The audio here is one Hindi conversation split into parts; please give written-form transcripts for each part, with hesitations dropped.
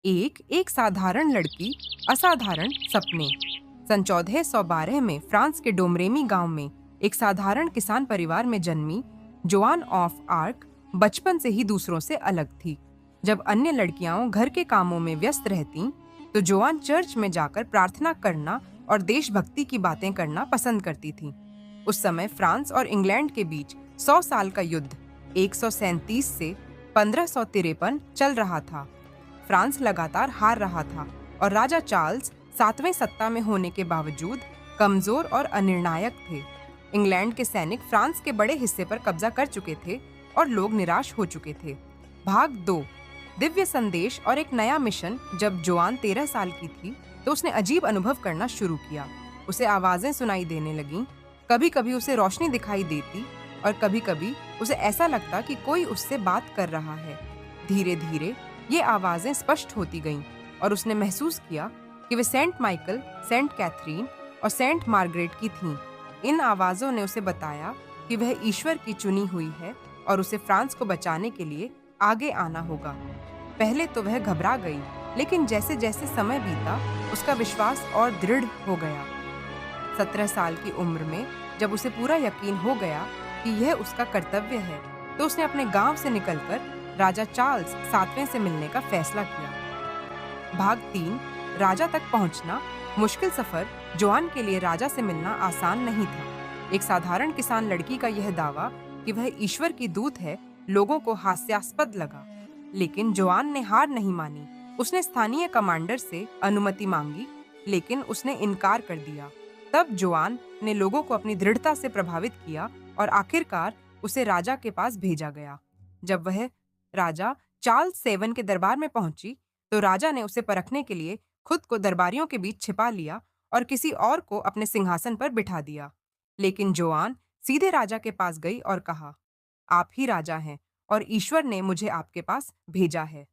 एक एक साधारण लड़की, असाधारण सपने। सन 1412 में फ्रांस के डोमरेमी गांव में एक साधारण किसान परिवार में जन्मी जोआन ऑफ आर्क बचपन से ही दूसरों से अलग थी। जब अन्य लड़कियां घर के कामों में व्यस्त रहतीं, तो जोआन चर्च में जाकर प्रार्थना करना और देशभक्ति की बातें करना पसंद करती थीं। उस समय फ्रांस और इंग्लैंड के बीच 100 साल का युद्ध 137 से 1553 चल रहा था। फ्रांस लगातार हार रहा था और राजा चार्ल्स 7वें सत्ता में होने के बावजूद कमजोर और अनिर्णायक थे। इंग्लैंड के सैनिक फ्रांस के बड़े हिस्से पर कब्जा कर चुके थे और लोग निराश हो चुके थे। भाग 2। दिव्य संदेश और एक नया मिशन। जब जोआन 13 साल की थी, तो उसने अजीब अनुभव करना शुरू किया। उसे आवाजें सुनाई देने लगीं। कभी कभी उसे रोशनी दिखाई देती और कभी कभी उसे ऐसा लगता कि कोई उससे बात कर रहा है। धीरे धीरे ये आवाजें स्पष्ट होती गईं और उसने महसूस किया कि वे सेंट माइकल, सेंट कैथरीन और सेंट मार्गरेट की थीं। इन आवाजों ने उसे बताया कि वह ईश्वर की चुनी हुई है और उसे फ्रांस को बचाने के लिए आगे आना होगा। पहले तो वह घबरा गई, लेकिन जैसे जैसे समय बीता, उसका विश्वास और दृढ़ हो गया। 17 साल की उम्र में जब उसे पूरा यकीन हो गया कि यह उसका कर्तव्य है, तो उसने अपने गांव से निकलकर राजा चार्ल्स 7वें से मिलने का फैसला किया। भाग 3। राजा तक पहुंचना। मुश्किल सफर। जोआन के लिए राजा से मिलना आसान नहीं था। एक साधारण किसान लड़की का यह दावा कि वह ईश्वर की दूत है, लोगों को हास्यास्पद लगा। लेकिन जोआन ने हार नहीं मानी। उसने स्थानीय कमांडर से अनुमति मांगी, लेकिन उसने इनकार कर दिया। तब जोआन ने लोगों को अपनी दृढ़ता से प्रभावित किया और आखिरकार उसे राजा के पास भेजा गया। जब वह राजा चार्ल्स 7 के दरबार में पहुंची, तो राजा ने उसे परखने के लिए खुद को दरबारियों के बीच छिपा लिया और किसी और को अपने सिंहासन पर बिठा दिया। लेकिन जोआन सीधे राजा के पास गई और कहा, आप ही राजा हैं और ईश्वर ने मुझे आपके पास भेजा है।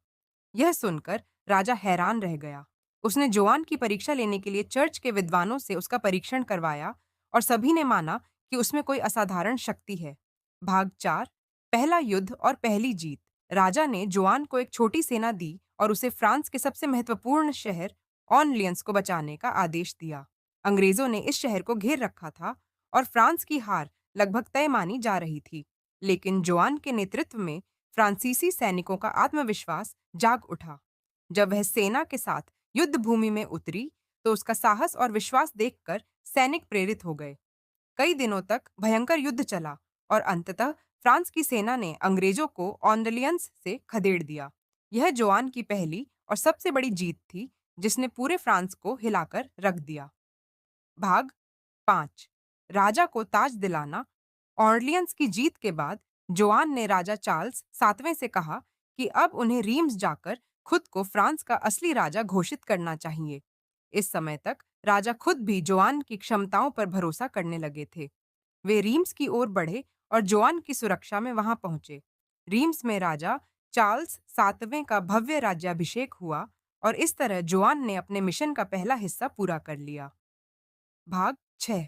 यह सुनकर राजा हैरान रह गया। उसने जोआन की परीक्षा लेने के लिए चर्च के विद्वानों से उसका परीक्षण करवाया और सभी ने माना कि उसमें कोई असाधारण शक्ति है। भाग 4। पहला युद्ध और पहली जीत। राजा ने जोआन को एक छोटी सेना दी और उसे फ्रांस के सबसे महत्वपूर्ण शहर ऑर्लियंस को बचाने का आदेश दिया। अंग्रेजों ने इस शहर को घेर रखा था और फ्रांस की हार लगभग तय मानी जा रही थी। लेकिन जोआन के नेतृत्व में फ्रांसीसी सैनिकों का आत्मविश्वास जाग उठा। जब वह सेना के साथ युद्ध भूमि में उतरी, तो उसका साहस और विश्वास देखकर सैनिक प्रेरित हो गए। कई दिनों तक भयंकर युद्ध चला और अंततः फ्रांस की सेना ने अंग्रेजों को ऑर्लियंस से खदेड़ दिया। यह जोआन की पहली और सबसे बड़ी जीत थी, जिसने पूरे फ्रांस को हिलाकर रख दिया। भाग 5। राजा को ताज दिलाना। ऑर्लियंस की जीत के बाद जोआन ने राजा चार्ल्स 7वें से कहा कि अब उन्हें रीम्स जाकर खुद को फ्रांस का असली राजा घोषित करना चाहिए। इस समय तक राजा खुद भी जोआन की क्षमताओं पर भरोसा करने लगे थे। वे रीम्स की ओर बढ़े और जोआन की सुरक्षा में वहां पहुंचे। रीम्स में राजा चार्ल्स 7वें का भव्य राज्याभिषेक हुआ और इस तरह जोआन ने अपने मिशन का पहला हिस्सा पूरा कर लिया। भाग 6।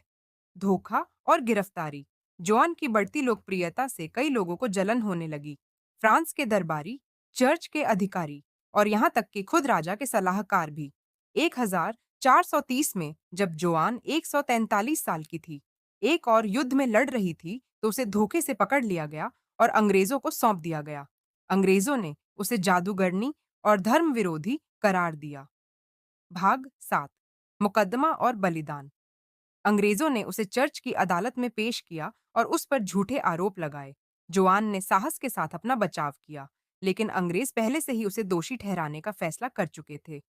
धोखा और गिरफ्तारी। जोआन की बढ़ती लोकप्रियता से कई लोगों को जलन होने लगी। फ्रांस के दरबारी, चर्च के अधिकारी और यहाँ तक कि खुद राजा के सलाहकार भी। 1430 में जब जोआन 143 साल की थी, एक और युद्ध में लड़ रही थी, तो उसे धोखे से पकड़ लिया गया और अंग्रेजों को सौंप दिया गया। अंग्रेजों ने उसे जादूगरनी और धर्म विरोधी करार दिया। भाग 7। मुकदमा और बलिदान। अंग्रेजों ने उसे चर्च की अदालत में पेश किया और उस पर झूठे आरोप लगाए। जोआन ने साहस के साथ अपना बचाव किया, लेकिन अंग्रेज पहले से ही उसे दोषी ठहराने का फैसला कर चुके थे।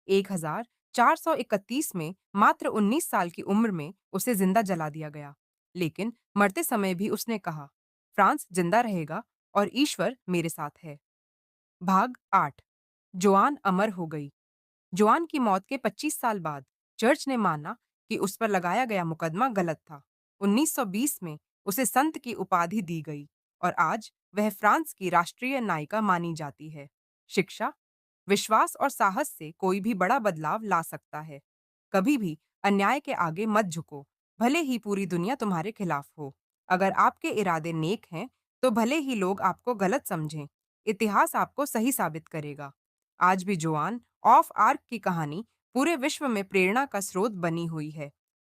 1431 में मात्र 19 साल की उम्र में उसे जिंदा जला दिया गया। लेकिन मरते समय भी उसने कहा, फ्रांस जिंदा रहेगा और ईश्वर मेरे साथ है। भाग 8। जोआन अमर हो गई। जोआन की मौत के 25 साल बाद चर्च ने माना कि उस पर लगाया गया मुकदमा गलत था। 1920 में उसे संत की उपाधि दी गई और आज वह फ्रांस की राष्ट्रीय नायिका मानी जाती है। शिक्षा, विश्वास और साहस से कोई भी बड़ा बदलाव ला सकता है। कभी भी अन्याय के आगे मत झुको, भले ही पूरी दुनिया तुम्हारे खिलाफ हो। अगर आपके इरादे नेक हैं, तो भले ही लोग आपको गलत समझें, इतिहास आपको सही साबित करेगा। आज भी जोआन ऑफ आर्क की कहानी पूरे विश्व में प्रेरणा का स्रोत बनी हुई है।